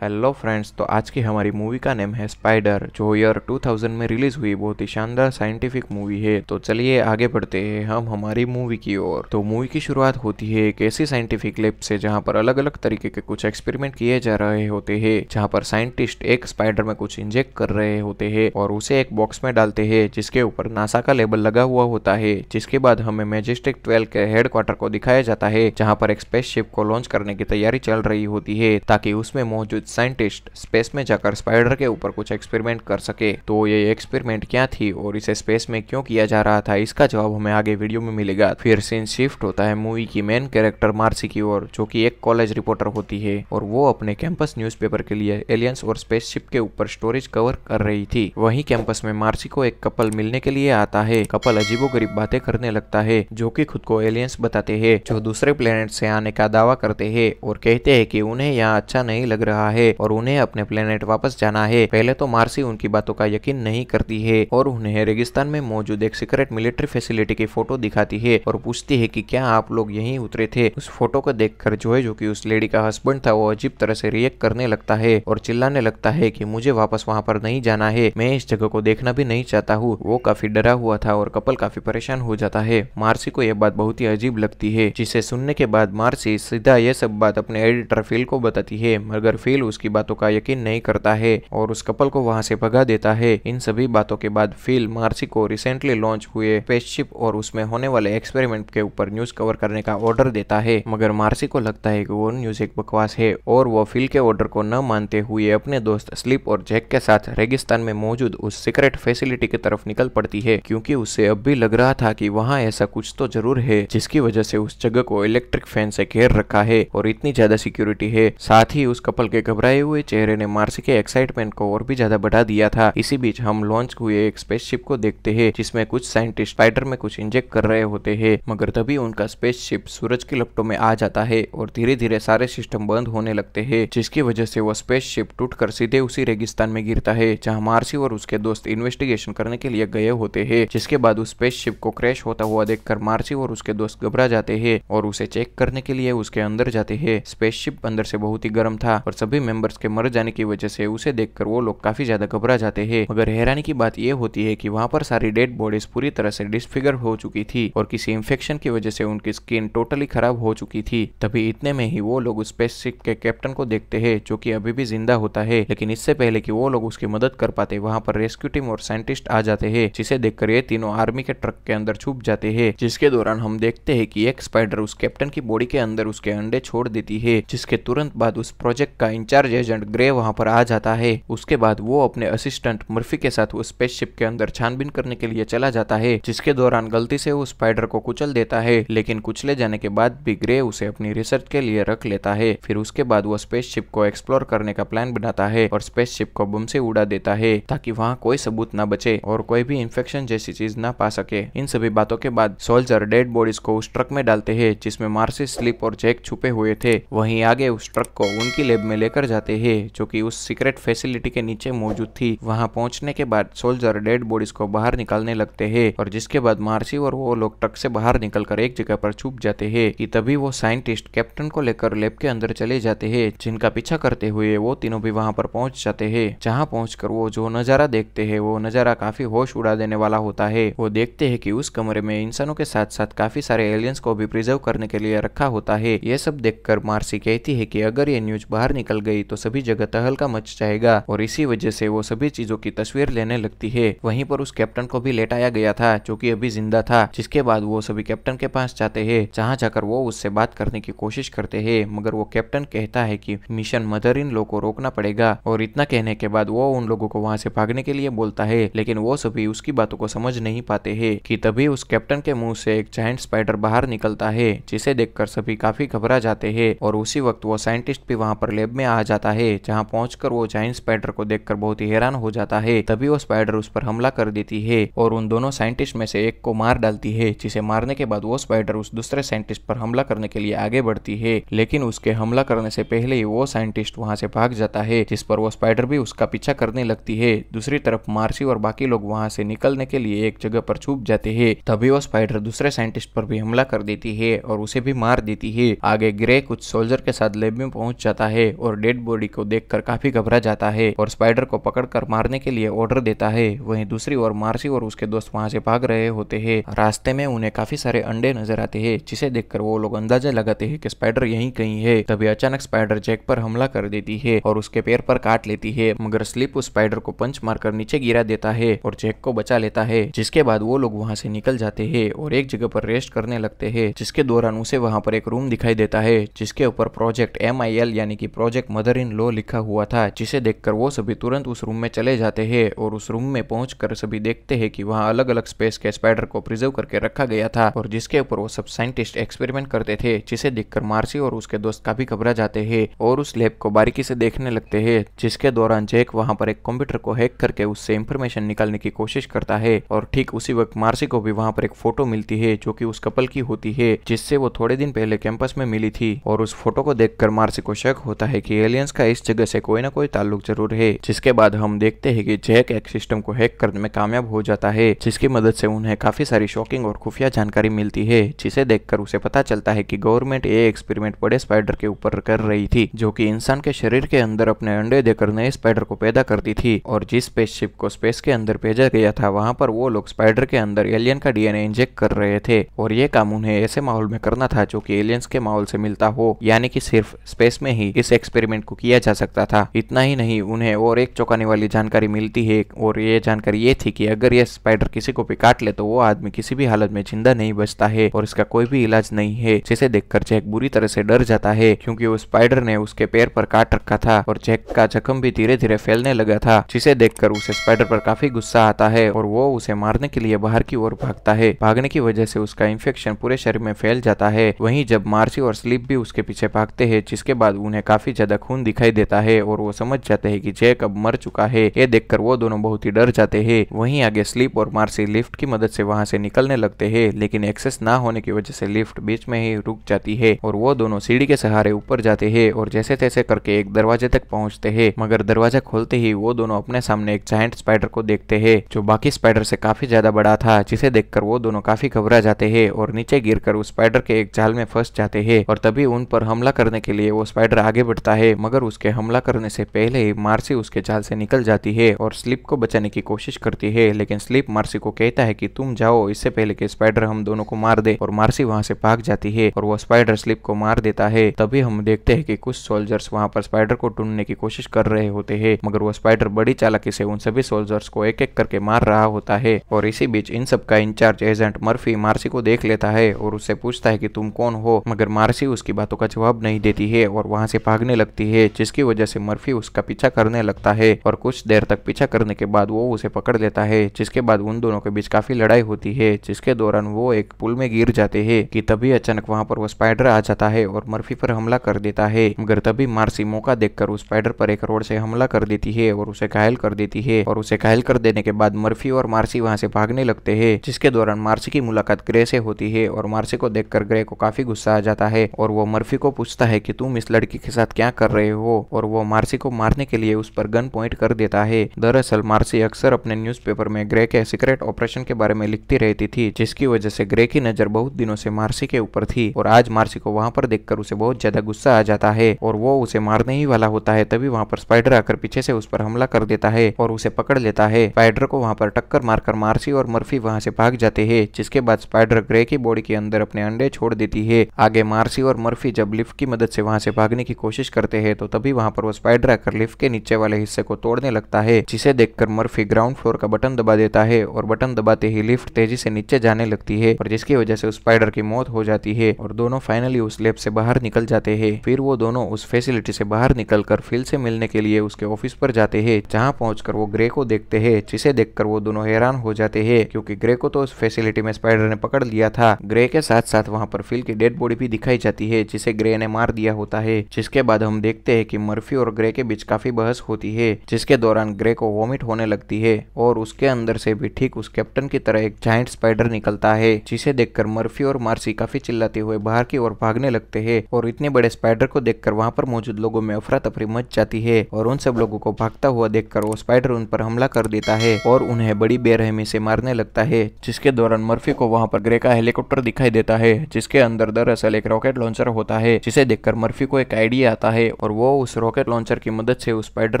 Hello friends, तो आज की हमारी मूवी का नेम है स्पाइडर, जो ईयर 2000 में रिलीज हुई बहुत ही शानदार साइंटिफिक मूवी है। तो चलिए आगे बढ़ते हैं हम हमारी मूवी की ओर। तो मूवी की शुरुआत होती है एक ऐसी साइंटिफिक लैब से जहां पर अलग अलग तरीके के कुछ एक्सपेरिमेंट किए जा रहे होते हैं, जहां पर साइंटिस्ट एक स्पाइडर में कुछ इंजेक्ट कर रहे होते हैं और उसे एक बॉक्स में डालते हैं जिसके ऊपर नासा का लेबल लगा हुआ होता है। जिसके बाद हमें मैजेस्टिक 12 के हेडक्वार्टर को दिखाया जाता है, जहां पर एक स्पेसशिप को लॉन्च करने की तैयारी चल रही होती है ताकि उसमें मौजूद साइंटिस्ट स्पेस में जाकर स्पाइडर के ऊपर कुछ एक्सपेरिमेंट कर सके। तो ये एक्सपेरिमेंट क्या थी और इसे स्पेस में क्यों किया जा रहा था, इसका जवाब हमें आगे वीडियो में मिलेगा। फिर सीन शिफ्ट होता है मूवी की मेन कैरेक्टर मार्सी की ओर, जो कि एक कॉलेज रिपोर्टर होती है और वो अपने कैंपस न्यूज़पेपर के लिए एलियंस और स्पेसशिप के ऊपर स्टोरीज कवर कर रही थी। वहीं कैंपस में मार्सी को एक कपल मिलने के लिए आता है। कपल अजीबोगरीब बातें करने लगता है, जो कि खुद को एलियंस बताते हैं, जो दूसरे प्लेनेट से आने का दावा करते हैं और कहते हैं कि उन्हें यहाँ अच्छा नहीं लग रहा है और उन्हें अपने प्लेनेट वापस जाना है। पहले तो मार्सी उनकी बातों का यकीन नहीं करती है और उन्हें रेगिस्तान में मौजूद एक सीक्रेट मिलिट्री फैसिलिटी की फोटो दिखाती है और पूछती है कि क्या आप लोग यहीं उतरे थे। उस फोटो को देखकर जोए, जो कि उस लेडी का हस्बैंड था, वो अजीब तरह से रिएक्ट करने लगता है और चिल्लाने लगता है कि मुझे वापस वहां पर नहीं जाना है, मैं इस जगह को देखना भी नहीं चाहता हूँ। वो काफी डरा हुआ था और कपल काफी परेशान हो जाता है। मार्सी को यह बात बहुत ही अजीब लगती है, जिसे सुनने के बाद मार्सी सीधा यह सब बात अपने एडिटर फिल को बताती है, मगर फिल उसकी बातों का यकीन नहीं करता है और उस कपल को वहां से भगा देता है। इन सभी बातों के बाद फिल मार्सी को रिसेंटली लॉन्च हुए स्पेसशिप और उसमें होने वाले एक्सपेरिमेंट के ऊपर न्यूज कवर करने का ऑर्डर देता है, मगर मार्सी को लगता है कि वो न्यूज एक बकवास है और वो फिल के ऑर्डर को न मानते हुए अपने दोस्त स्लिप और जैक के साथ रेगिस्तान में मौजूद उस सीक्रेट फैसिलिटी की तरफ निकल पड़ती है, क्योंकि उसे अब भी लग रहा था कि वहां ऐसा कुछ तो जरूर है जिसकी वजह से उस जगह को इलेक्ट्रिक फैन से घेर रखा है और इतनी ज्यादा सिक्योरिटी है। साथ ही उस कपल के घबराए हुए चेहरे ने मार्सी के एक्साइटमेंट को और भी ज्यादा बढ़ा दिया था। इसी बीच हम लॉन्च हुए एक स्पेसशिप को देखते हैं, जिसमें कुछ साइंटिस्ट स्पाइडर में कुछ इंजेक्ट कर रहे होते हैं, मगर तभी उनका स्पेसशिप सूरज की लपटों में आ जाता है और धीरे धीरे सारे सिस्टम बंद होने लगते हैं, जिसकी वजह से वो स्पेसशिप टूटकर सीधे उसी रेगिस्तान में गिरता है जहां मार्सी और उसके दोस्त इन्वेस्टिगेशन करने के लिए गए होते हैं। जिसके बाद उस स्पेसशिप को क्रैश होता हुआ देखकर मार्सी और उसके दोस्त घबरा जाते हैं और उसे चेक करने के लिए उसके अंदर जाते हैं। स्पेसशिप अंदर से बहुत ही गर्म था और सभी मेंबर्स के मर जाने की वजह से उसे देखकर वो लोग काफी ज्यादा घबरा जाते हैं, मगर हैरानी की बात यह होती है कि वहां पर सारी डेड बॉडीज पूरी तरह से डिसफिगर हो चुकी थी और किसी इंफेक्शन की वजह से उनकी स्किन टोटली खराब हो चुकी थी। तभी इतने में ही वो लोग उस स्पेसशिप के कैप्टन को देखते हैं, जो कि अभी भी जिंदा होता है, लेकिन इससे पहले कि वो लोग उसकी मदद कर पाते वहां पर रेस्क्यू टीम और साइंटिस्ट आ जाते हैं, जिसे देखकर ये तीनों आर्मी के ट्रक के अंदर छुप जाते हैं। जिसके दौरान हम देखते हैं कि एक स्पाइडर उस कैप्टन की बॉडी के अंदर उसके अंडे छोड़ देती है, जिसके तुरंत बाद उस प्रोजेक्ट का इंचार्ज एजेंट ग्रे वहां पर आ जाता है। उसके बाद वो अपने असिस्टेंट मर्फी के साथ उस स्पेसशिप के अंदर छानबीन करने के लिए चला जाता है, जिसके दौरान गलती से उस स्पाइडर को कुचल देता है, लेकिन कुचले जाने के बाद भी ग्रे उसे अपनी रिसर्च के लिए रख लेता है। फिर उसके बाद वो स्पेसशिप को एक्सप्लोर करने का प्लान बनाता है और स्पेसशिप को बम से उड़ा देता है ताकि वहां कोई सबूत न बचे और कोई भी इंफेक्शन जैसी चीज न पा सके। इन सभी बातों के बाद सोल्जर डेड बॉडीज को उस ट्रक में डालते हैं जिसमें मार्सी, स्लिप और जैक छुपे हुए थे। वहीं आगे उस ट्रक को उनकी लैब में लेकर जाते हैं, जो कि उस सीक्रेट फैसिलिटी के नीचे मौजूद थी। वहां पहुंचने के बाद सोल्जर डेड बॉडीज को बाहर निकालने लगते हैं और जिसके बाद मार्सी और वो लोग ट्रक से बाहर निकलकर एक जगह पर छुप जाते हैं कि तभी वो साइंटिस्ट कैप्टन को लेकर लैब के अंदर चले जाते हैं, जिनका पीछा करते हुए वो तीनों भी वहां पर पहुंच जाते हैं। जहां पहुंचकर वो जो नजारा देखते हैं, वो नजारा काफी होश उड़ा देने वाला होता है। वो देखते हैं कि उस कमरे में इंसानों के साथ साथ काफी सारे एलियंस को भी प्रिजर्व करने के लिए रखा होता है। ये सब देखकर मार्सी कहती है कि अगर ये न्यूज बाहर निकल गई तो सभी जगह तहलका मच जाएगा और इसी वजह से वो सभी चीजों की तस्वीर लेने लगती है। वहीं पर उस कैप्टन को भी लेटाया गया था, जो कि अभी जिंदा था। जिसके बाद वो सभी कैप्टन के पास जाते हैं, जहां जाकर वो उससे बात करने की कोशिश करते हैं, मगर वो कैप्टन कहता है कि मिशन मदर इन लो को रोकना पड़ेगा और इतना कहने के बाद वो उन लोगों को वहां से भागने के लिए बोलता है, लेकिन वो सभी उसकी बातों को समझ नहीं पाते हैं कि तभी उस कैप्टन के मुंह से एक जायंट स्पाइडर बाहर निकलता है, जिसे देखकर सभी काफी घबरा जाते हैं और उसी वक्त वो साइंटिस्ट भी वहां पर लैब में आ जाता है, जहां पहुंचकर वो जायंट स्पाइडर को देखकर बहुत ही हैरान हो जाता है। तभी वो स्पाइडर उस पर हमला कर देती है और उन दोनों साइंटिस्ट में से एक को मार डालती है, जिसे मारने के बाद वो स्पाइडर उस दूसरे साइंटिस्ट पर हमला करने के लिए आगे बढ़ती है, लेकिन उसके हमला करने से पहले ही वो साइंटिस्ट वहां से भाग जाता है, जिस पर वो स्पाइडर भी उसका पीछा करने लगती है। दूसरी तरफ मार्सी और बाकी लोग वहां से निकलने के लिए एक जगह पर छुप जाते हैं। तभी वो स्पाइडर दूसरे साइंटिस्ट पर भी हमला कर देती है और उसे भी मार देती है। आगे ग्रे कुछ सोल्जर के साथ लैब में पहुंच जाता है और डेड बॉडी को देखकर काफी घबरा जाता है और स्पाइडर को पकड़कर मारने के लिए ऑर्डर देता है। वहीं दूसरी ओर मार्सी और उसके दोस्त वहां से भाग रहे होते हैं। रास्ते में उन्हें काफी सारे अंडे नजर आते हैं, जिसे देखकर वो लोग अंदाजा लगाते हैं कि स्पाइडर यहीं कहीं है। तभी अचानक स्पाइडर जैक पर हमला कर देती है और उसके पैर पर काट लेती है, मगर स्लिप उस स्पाइडर को पंच मारकर नीचे गिरा देता है और जैक को बचा लेता है। जिसके बाद वो लोग वहां से निकल जाते हैं और एक जगह पर रेस्ट करने लगते हैं, जिसके दौरान उसे वहां पर एक रूम दिखाई देता है जिसके ऊपर प्रोजेक्ट MIL यानी कि प्रोजेक्ट मदर इन लॉ लिखा हुआ था। जिसे देखकर वो सभी तुरंत उस रूम में चले जाते हैं और उस रूम में पहुंचकर सभी देखते हैं कि वहां अलग अलग स्पेस के स्पाइडर को प्रिजर्व करके रखा गया था और जिसके ऊपर वो सब साइंटिस्ट एक्सपेरिमेंट करते थे। जिसे देखकर मार्सी और उसके दोस्त काफी घबरा जाते हैं और उस लैब को बारीकी से देखने लगते हैं, जिसके दौरान जैक वहां पर एक कंप्यूटर को हैक करके उससे इंफॉर्मेशन निकालने की कोशिश करता है। और ठीक उसी वक्त मार्सी को भी वहां पर एक फोटो मिलती है जो कि उस कपल की होती है जिससे वो थोड़े दिन पहले कैंपस में मिली थी। और उस फोटो को देखकर मार्सी को शक होता है कि एलियंस का इस जगह से कोई ना कोई ताल्लुक जरूर है। जिसके बाद हम देखते हैं कि जैक एक सिस्टम को हैक करने में कामयाब हो जाता है, जिसकी मदद से उन्हें काफी सारी शॉकिंग और खुफिया जानकारी मिलती है। जिसे देखकर उसे पता चलता है कि गवर्नमेंट ये एक्सपेरिमेंट बड़े स्पाइडर के ऊपर कर रही थी, जो कि इंसान के शरीर के अंदर अपने अंडे देकर नए स्पाइडर को पैदा करती थी। और जिस स्पेसशिप को स्पेस के अंदर भेजा गया था वहां पर वो लोग स्पाइडर के अंदर एलियन का DNA इंजेक्ट कर रहे थे और ये काम उन्हें ऐसे माहौल में करना था जो कि एलियंस के माहौल से मिलता हो, यानी कि सिर्फ स्पेस में ही इस एक्सपेरिमेंट को किया जा सकता था। इतना ही नहीं, उन्हें और एक चौंकाने वाली जानकारी मिलती है और ये जानकारी ये थी कि अगर ये स्पाइडर किसी को भी काट ले तो वो आदमी किसी भी हालत में जिंदा नहीं बचता है और इसका कोई भी इलाज नहीं है। जिसे देखकर जैक बुरी तरह से डर जाता है क्योंकि उस स्पाइडर ने उसके पैर पर काट रखा था और जैक का जख्म भी धीरे धीरे फैलने लगा था। जिसे देखकर उसे स्पाइडर पर काफी गुस्सा आता है और वो उसे मारने के लिए बाहर की ओर भागता है। भागने की वजह से उसका इन्फेक्शन पूरे शरीर में फैल जाता है। वहीं जब मार्सी और स्लिप भी उसके पीछे भागते हैं, जिसके बाद उन्हें काफी ज्यादा खून दिखाई देता है और वो समझ जाते हैं कि जैक अब मर चुका है। ये देखकर वो दोनों बहुत ही डर जाते हैं। वहीं आगे स्लिप और मार्सी लिफ्ट की मदद से वहां से निकलने लगते हैं, लेकिन एक्सेस ना होने की वजह से लिफ्ट बीच में ही रुक जाती है और वो दोनों सीढ़ी के सहारे ऊपर जाते हैं और जैसे तैसे करके एक दरवाजे तक पहुंचते हैं। मगर दरवाजा खोलते ही वो दोनों अपने सामने एक जायंट स्पाइडर को देखते हैं जो बाकी स्पाइडर से काफी ज्यादा बड़ा था। जिसे देखकर वो दोनों काफी घबरा जाते हैं और नीचे गिरकर उस स्पाइडर के एक जाल में फंस जाते हैं। और तभी उन पर हमला करने के लिए वो स्पाइडर आगे बढ़ता है, मगर उसके हमला करने से पहले ही मार्सी उसके जाल से निकल जाती है और स्लिप को बचाने की कोशिश करती है। लेकिन स्लिप मार्सी को कहता है कि तुम जाओ, इससे पहले कि स्पाइडर हम दोनों को मार दे। और मार्सी वहां से भाग जाती है और वो स्पाइडर स्लिप को मार देता है। तभी हम देखते हैं कि कुछ सोल्जर्स वहां पर स्पाइडर को ढूंढने की कोशिश कर रहे होते हैं, मगर वो स्पाइडर बड़ी चालाकी से उन सभी सोल्जर्स को एक एक करके मार रहा होता है। और इसी बीच इन सब का इंचार्ज एजेंट मर्फी मार्सी को देख लेता है और उससे पूछता है कि तुम कौन हो, मगर मार्सी उसकी बातों का जवाब नहीं देती है और वहां से भागने लगती है, जिसकी वजह से मर्फी उसका पीछा करने लगता है। और कुछ देर तक पीछा करने के बाद वो उसे पकड़ लेता है, जिसके बाद उन दोनों के बीच काफी लड़ाई होती है, जिसके दौरान वो एक पुल में गिर जाते हैं कि तभी अचानक वहां पर वो स्पाइडर आ जाता है और मर्फी पर हमला कर देता है। मगर तभी मार्सी मौका देखकर उस स्पाइडर पर एक रोड से हमला कर देती है और उसे घायल कर देती है। और उसे घायल कर देने के बाद मर्फी और मार्सी वहां से भागने लगते हैं, जिसके दौरान मार्सी की मुलाकात ग्रे से होती है और मार्सी को देखकर ग्रे को काफी गुस्सा आ जाता है और वो मर्फी को पूछता है कि तुम इस लड़की के साथ क्या कर रहे हो, और वो मार्सी को मारने के लिए उस पर गन पॉइंट कर देता है। दरअसल मार्सी अक्सर अपने न्यूज़पेपर में ग्रे के सीक्रेट ऑपरेशन के बारे में लिखती रहती थी, जिसकी वजह से ग्रे की नजर बहुत दिनों से मार्सी के ऊपर थी। और आज मार्सी को वहां पर देखकर उसे बहुत ज्यादा गुस्सा आ जाता है और वो उसे मारने ही वाला होता है। तभी वहां पर स्पाइडर आकर पीछे से उस पर हमला कर देता है और उसे पकड़ लेता है। स्पाइडर को वहां पर टक्कर मारकर मार्सी और मर्फी वहां से भाग जाते हैं, जिसके बाद स्पाइडर ग्रे की बॉडी के अंदर अपने अंडे छोड़ देती है। आगे मार्सी और मर्फी जब लिफ्ट की मदद से वहां से भागने की कोशिश करते हैं तो तभी वहां पर वो स्पाइडर आकर लिफ्ट के नीचे वाले हिस्से को तोड़ने लगता है, जिसे देखकर मर्फी ग्राउंड फ्लोर का बटन दबा देता है और बटन दबाते ही लिफ्ट तेजी से नीचे जाने लगती है और जिसकी वजह से उस स्पाइडर की मौत हो जाती है और दोनों फाइनली उस लैब से बाहर निकल जाते हैं। फिर वो दोनों उस फैसिलिटी से बाहर निकलकर फिल से मिलने के लिए उसके ऑफिस पर जाते हैं, जहां पहुंचकर वो ग्रे को देखते हैं, जिसे देखकर वो दोनों हैरान हो जाते हैं क्योंकि ग्रे को तो उस फैसिलिटी में स्पाइडर ने पकड़ लिया था। ग्रे के साथ साथ वहां पर फिल की डेड बॉडी भी दिखाई जाती है, जिसे ग्रे ने मार दिया होता है। जिसके बाद हम देखते हैं कि मर्फी और ग्रे के बीच काफी बहस होती है, जिसके दौरान ग्रे को वॉमिट होने लगती है और उसके अंदर से भी ठीक उस कैप्टन की तरह एक जायंट स्पाइडर निकलता है, जिसे देखकर मर्फी और मार्सी काफी चिल्लाते हुए बाहर की ओर भागने लगते हैं। और इतने बड़े स्पाइडर को देखकर वहां पर मौजूद लोगों में अफरा तफरी मच जाती है और उन सब लोगों को भागता हुआ देखकर वो स्पाइडर उन पर हमला कर देता है और उन्हें बड़ी बेरहमी से मारने लगता है। जिसके दौरान मर्फी को वहां पर ग्रे का हेलीकॉप्टर दिखाई देता है, जिसके अंदर दरअसल एक रॉकेट लॉन्चर होता है, जिसे देखकर मर्फी को एक आइडिया आता है और वो उस रॉकेट लॉन्चर की मदद से उस स्पाइडर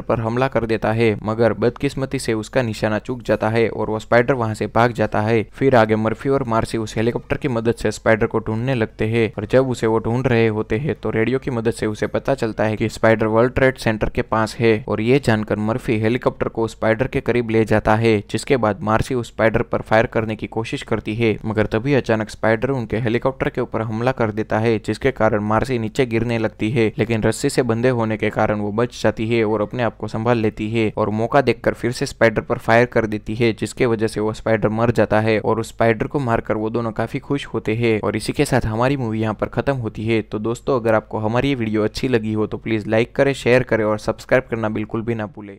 पर हमला कर देता है, मगर बदकिस्मती से उसका निशाना चूक जाता है और वो स्पाइडर वहां से भाग जाता है। फिर आगे मर्फी और मार्सी उस हेलीकॉप्टर की मदद से स्पाइडर को ढूंढने लगते हैं और जब उसे वो ढूंढ रहे होते हैं तो रेडियो की मदद से उसे पता चलता है कि स्पाइडर वर्ल्ड ट्रेड सेंटर के पास है और ये जानकर मर्फी हेलीकॉप्टर को स्पाइडर के करीब ले जाता है, जिसके बाद मार्सी उस स्पाइडर पर फायर करने की कोशिश करती है, मगर तभी अचानक स्पाइडर उनके हेलीकॉप्टर के ऊपर हमला कर देता है, जिसके कारण मार्सी नीचे गिरने लगती है, लेकिन रस्सी से बंधे होने के कारण वो बच जाती है और अपने आप को संभाल लेती है और मौका देखकर फिर से स्पाइडर पर फायर कर देती है, जिसके वजह से वो स्पाइडर मर जाता है और उस स्पाइडर को मारकर वो दोनों काफी खुश होते हैं। और इसी के साथ हमारी मूवी यहाँ पर खत्म होती है। तो दोस्तों, अगर आपको हमारी ये वीडियो अच्छी लगी हो तो प्लीज लाइक करें, शेयर करें और सब्सक्राइब करना बिल्कुल भी ना भूलें।